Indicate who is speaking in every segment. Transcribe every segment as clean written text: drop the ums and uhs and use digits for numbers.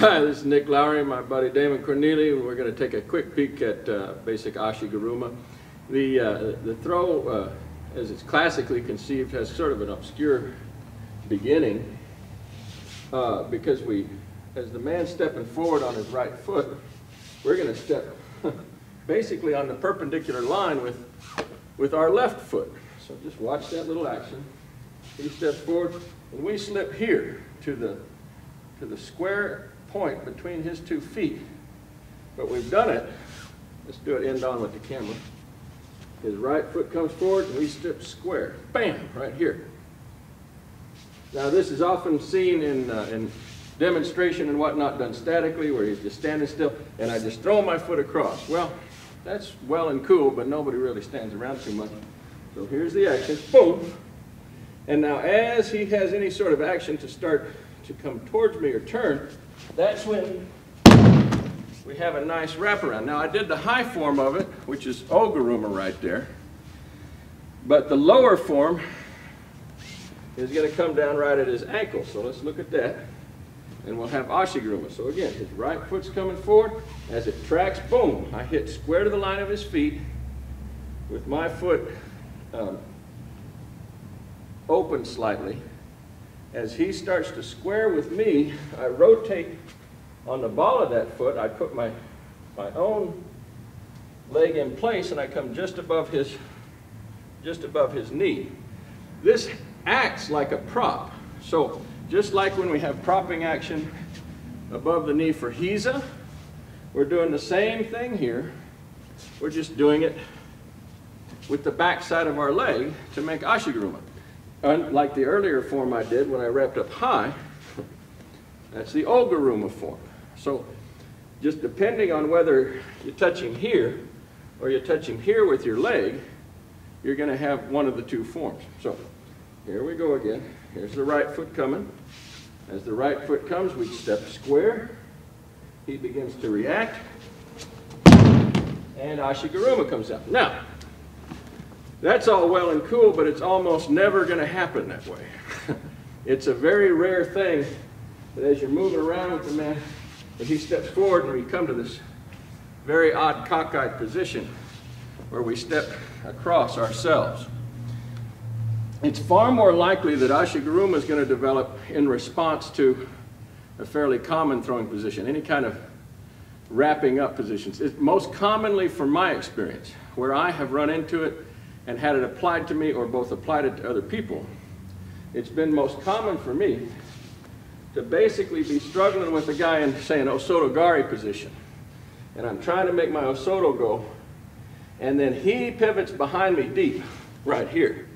Speaker 1: Hi, this is Nick Lowry, my buddy Damon Corneli, and we're going to take a quick peek at basic Ashi garuma. The throw, as it's classically conceived, has sort of an obscure beginning because as the man stepping forward on his right foot, we're going to step basically on the perpendicular line with our left foot. So just watch that little action. He steps forward, and we slip here to the square point between his 2 feet. But we've done it. Let's do it end on with the camera. His right foot comes forward, and we step square. Bam! Right here. Now this is often seen in demonstration and whatnot done statically, where he's just standing still, and I just throw my foot across. Well, that's well and cool, but nobody really stands around too much. So here's the action. Boom! And now as he has any sort of action to start to come towards me or turn, that's when we have a nice wraparound. Now I did the high form of it, which is garuma right there. But the lower form is going to come down right at his ankle. So let's look at that. And we'll have Ashi garuma. So again, his right foot's coming forward. As it tracks, boom, I hit square to the line of his feet with my foot open slightly. As he starts to square with me, I rotate on the ball of that foot. I put my own leg in place, and I come just above his knee. This acts like a prop. So just like when we have propping action above the knee for Hiza, we're doing the same thing here. We're just doing it with the back side of our leg to make Ashi garuma. Unlike the earlier form I did when I wrapped up high, that's the garuma form. So just depending on whether you're touching here or you're touching here with your leg, you're going to have one of the 2 forms. So here we go again. Here's the right foot coming. As the right foot comes, we step square. He begins to react, and Ashi garuma comes out. Now, that's all well and cool, but it's almost never going to happen that way. It's a very rare thing that as you're moving around with the man, that he steps forward and we come to this very odd cockeyed position where we step across ourselves. It's far more likely that Ashi garuma is going to develop in response to a fairly common throwing position, any kind of wrapping up positions. It's most commonly, from my experience, where I have run into it and had it applied to me or both applied it to other people, it's been most common for me to basically be struggling with a guy in, say, an osotogari position. And I'm trying to make my osoto go, and then he pivots behind me deep, right here.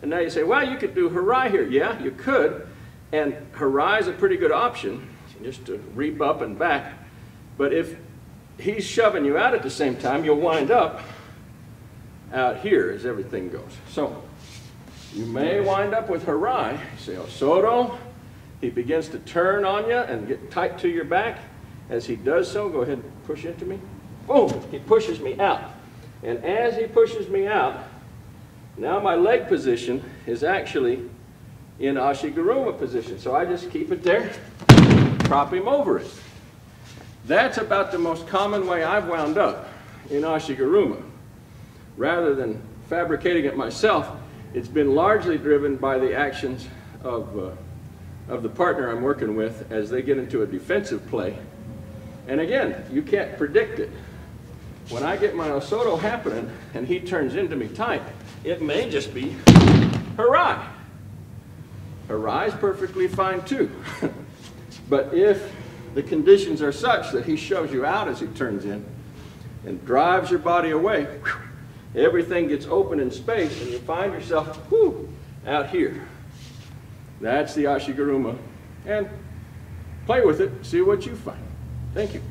Speaker 1: And now you say, well, you could do harai here. Yeah, you could, and harai is a pretty good option, just to reap up and back. But if he's shoving you out at the same time, you'll wind up out here as everything goes. So you may wind up with harai. You say osoto. He begins to turn on you and get tight to your back. As he does so, go ahead and push into me. Boom! He pushes me out. And as he pushes me out, now my leg position is actually in Ashi garuma position. So I just keep it there, prop him over it. That's about the most common way I've wound up in Ashi garuma. Rather than fabricating it myself, it's been largely driven by the actions of the partner I'm working with as they get into a defensive play. And again, you can't predict it. When I get my osoto happening and he turns into me tight, it may just be harai. Harai is perfectly fine too. But if the conditions are such that he shoves you out as he turns in and drives your body away, everything gets open in space and you find yourself out here. That's the Ashi garuma. And play with it, see what you find. Thank you.